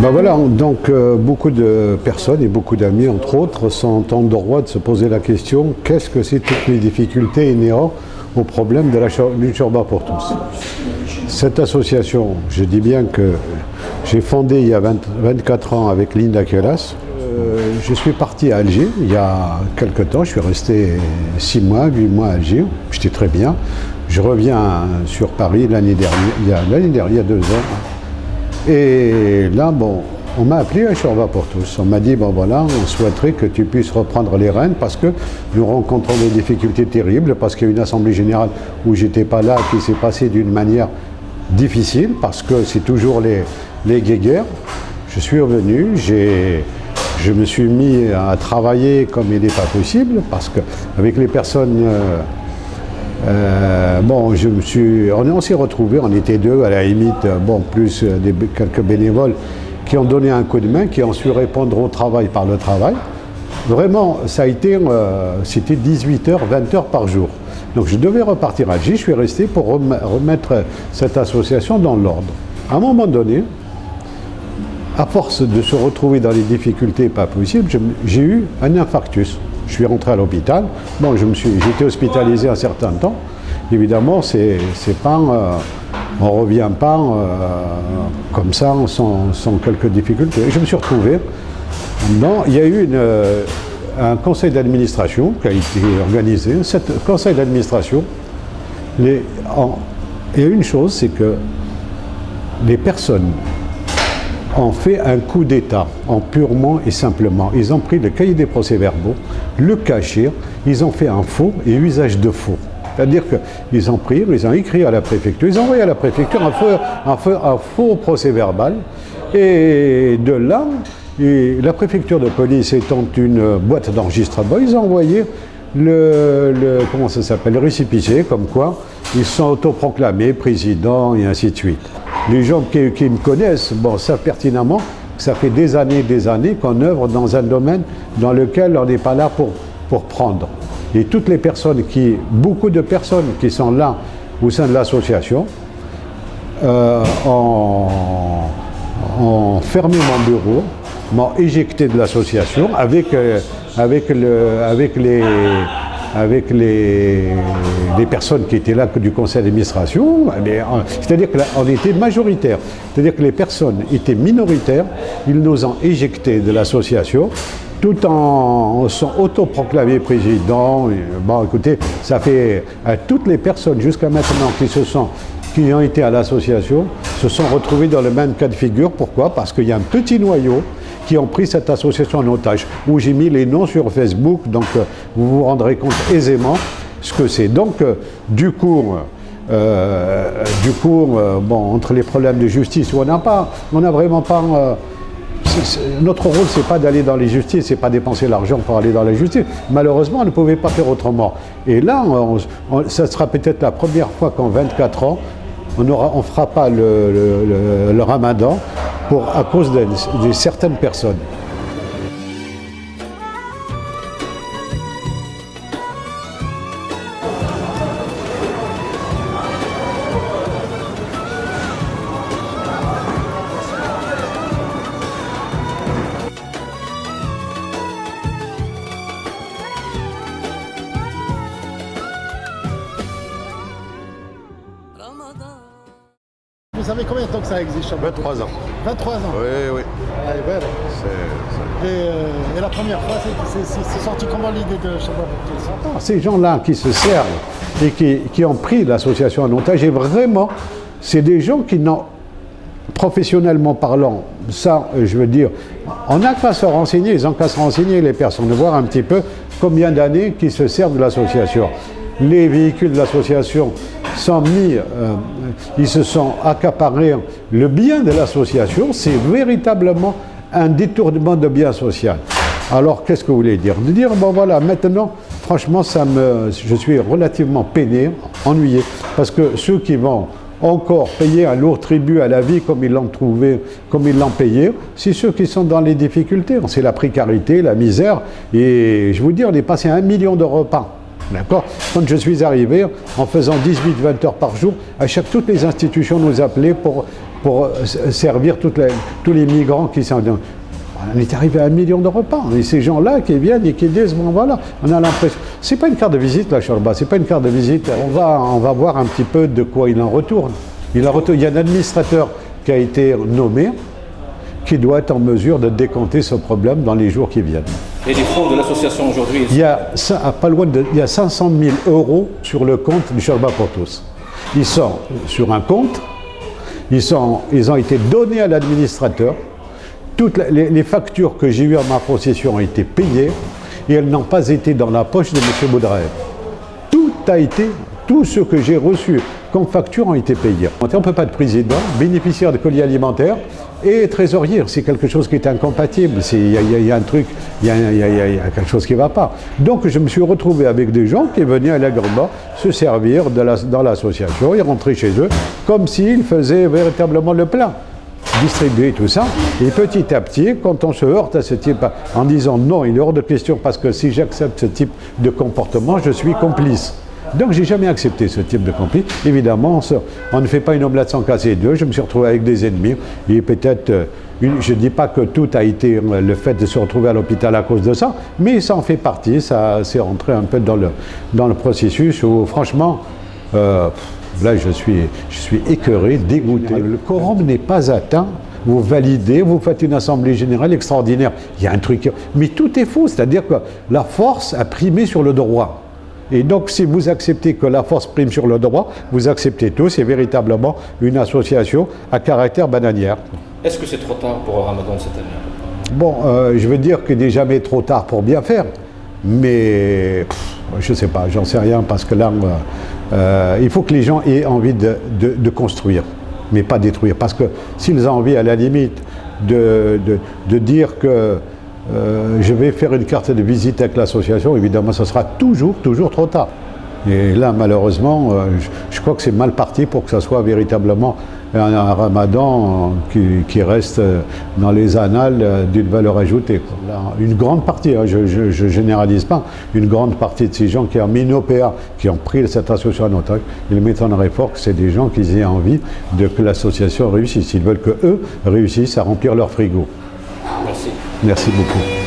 Ben voilà, donc beaucoup de personnes et beaucoup d'amis, entre autres, sont en droit de se poser la question qu'est-ce que c'est toutes les difficultés inhérentes au problème de la lutte urbaine pour tous. Cette association, je dis bien que j'ai fondé il y a 24 ans avec Linda Kelas. Je suis parti à Alger il y a quelque temps, je suis resté 6 mois, 8 mois à Alger, j'étais très bien. Je reviens sur Paris l'année dernière, il y a 2 ans. Et là, bon, on m'a appelé à Shurba pour tous. On m'a dit, bon voilà, on souhaiterait que tu puisses reprendre les rênes parce que nous rencontrons des difficultés terribles, parce qu'il y a une assemblée générale où j'étais pas là, qui s'est passée d'une manière difficile, parce que c'est toujours les guéguerres. Je suis revenu, je me suis mis à travailler comme il n'est pas possible, parce qu'avec les personnes... bon, on s'est retrouvés, on était 2 à la limite, bon, plus quelques bénévoles qui ont donné un coup de main, qui ont su répondre au travail par le travail. Vraiment, ça a été, c'était 18h, 20h par jour. Donc je devais repartir à Alger, je suis resté pour remettre cette association dans l'ordre. À un moment donné, à force de se retrouver dans les difficultés pas possibles, j'ai eu un infarctus. Je suis rentré à l'hôpital. Bon, j'étais hospitalisé un certain temps. Évidemment, c'est pas, on ne revient pas comme ça sans quelques difficultés. Et je me suis retrouvé. Non, il y a eu un conseil d'administration qui a été organisé. Ce conseil d'administration, il y a une chose, c'est que les personnes ont fait un coup d'État, en purement et simplement. Ils ont pris le cahier des procès-verbaux, le cachet, ils ont fait un faux et usage de faux. C'est-à-dire qu'ils ont pris, ils ont écrit à la préfecture, ils ont envoyé à la préfecture un faux procès-verbal. Et de là, la préfecture de police étant une boîte d'enregistrement, ils ont envoyé comment ça s'appelle, le récépissé, comme quoi ils sont autoproclamés président et ainsi de suite. Les gens qui me connaissent, bon, savent pertinemment que ça fait des années qu'on œuvre dans un domaine dans lequel on n'est pas là pour prendre. Et toutes les personnes beaucoup de personnes qui sont là au sein de l'association ont fermé mon bureau, m'ont éjecté de l'association avec les personnes qui étaient là du conseil d'administration, c'est-à-dire qu'on était majoritaire, c'est-à-dire que les personnes étaient minoritaires, ils nous ont éjectés de l'association, tout en sont autoproclamés président. Bon, écoutez, ça fait toutes les personnes jusqu'à maintenant qui ont été à l'association se sont retrouvées dans le même cas de figure. Pourquoi? Parce qu'il y a un petit noyau qui ont pris cette association en otage, où j'ai mis les noms sur Facebook, donc vous vous rendrez compte aisément ce que c'est. Donc, du coup, bon, entre les problèmes de justice, où on n'a vraiment pas... notre rôle, c'est pas d'aller dans les justices, c'est pas dépenser l'argent pour aller dans la justice. Malheureusement, on ne pouvait pas faire autrement. Et là, ça sera peut-être la première fois qu'en 24 ans, on ne fera pas le ramadan à cause de certaines personnes. Vous savez combien de temps que ça existe? 23 ans. 23 ans. Oui, oui. Allez, ouais. Et la première fois, c'est sorti comment l'idée de Shurba pour tous? Ces gens-là qui se servent et qui ont pris l'association en otage, et vraiment, c'est des gens qui n'ont, professionnellement parlant, ça, je veux dire, on n'a qu'à se renseigner, ils ont qu'à se renseigner les personnes, de voir un petit peu combien d'années qui se servent de l'association. Les véhicules de l'association sont mis, ils se sont accaparés le bien de l'association, c'est véritablement un détournement de bien social. Alors qu'est-ce que vous voulez dire? De dire, bon voilà, maintenant, franchement, je suis relativement peiné, ennuyé, parce que ceux qui vont encore payer un lourd tribut à la vie comme ils l'ont trouvé, comme ils l'ont payé, c'est ceux qui sont dans les difficultés. C'est la précarité, la misère, et je vous dis, on est passé à 1 million de repas D'accord. Quand je suis arrivé, en faisant 18-20 heures par jour, toutes les institutions nous appelaient pour servir tous les migrants qui sont... On est arrivé à 1 million de repas. Et ces gens-là qui viennent et qui disent, bon voilà, on a l'impression... C'est pas une carte de visite, la Chorba, c'est pas une carte de visite. On va voir un petit peu de quoi il en retourne. Il y a un administrateur qui a été nommé, qui doit être en mesure de décanter ce problème dans les jours qui viennent. Et les fonds de l'association aujourd'hui? Il y a 500 000 euros sur le compte du Chorba pour tous. Ils sont sur un compte, ils ont été donnés à l'administrateur. Toutes les factures que j'ai eues à ma possession ont été payées et elles n'ont pas été dans la poche de M. Boudraev. Tout ce que j'ai reçu comme facture ont été payés. On ne peut pas être président, bénéficiaire de colis alimentaires et trésorier. C'est quelque chose qui est incompatible. Il y a un truc, il y a quelque chose qui ne va pas. Donc je me suis retrouvé avec des gens qui venaient allègrement se servir dans l'association et rentrer chez eux comme s'ils faisaient véritablement le plein. Distribuer tout ça, et petit à petit, quand on se heurte à ce type, en disant non, il est hors de question parce que si j'accepte ce type de comportement, je suis complice. Donc j'ai jamais accepté ce type de complice. Évidemment, on ne fait pas une omelette sans casser deux. Je me suis retrouvé avec des ennemis, et peut-être, je ne dis pas que tout a été le fait de se retrouver à l'hôpital à cause de ça, mais ça en fait partie, ça s'est rentré un peu dans le processus où franchement, là, je suis écœuré, dégoûté. Le quorum n'est pas atteint. Vous validez, vous faites une assemblée générale extraordinaire. Il y a un truc... Mais tout est faux, c'est-à-dire que la force a primé sur le droit. Et donc, si vous acceptez que la force prime sur le droit, vous acceptez tout. C'est véritablement une association à caractère bananière. Est-ce que c'est trop tard pour le Ramadan cette année? Bon, je veux dire qu'il n'est jamais trop tard pour bien faire. Mais je ne sais pas, j'en sais rien parce que là... il faut que les gens aient envie de construire, mais pas détruire. Parce que s'ils ont envie, à la limite, de dire que je vais faire une carte de visite avec l'association, évidemment, ce sera toujours trop tard. Et là, malheureusement, je crois que c'est mal parti pour que ça soit véritablement un ramadan qui reste dans les annales d'une valeur ajoutée. Là, une grande partie, hein, je ne généralise pas, une grande partie de ces gens qui ont mis nos PA, qui ont pris cette association en otage, il m'étonnerait fort que c'est des gens qui aient envie que l'association réussisse. Ils veulent qu'eux réussissent à remplir leur frigo. Merci. Merci beaucoup.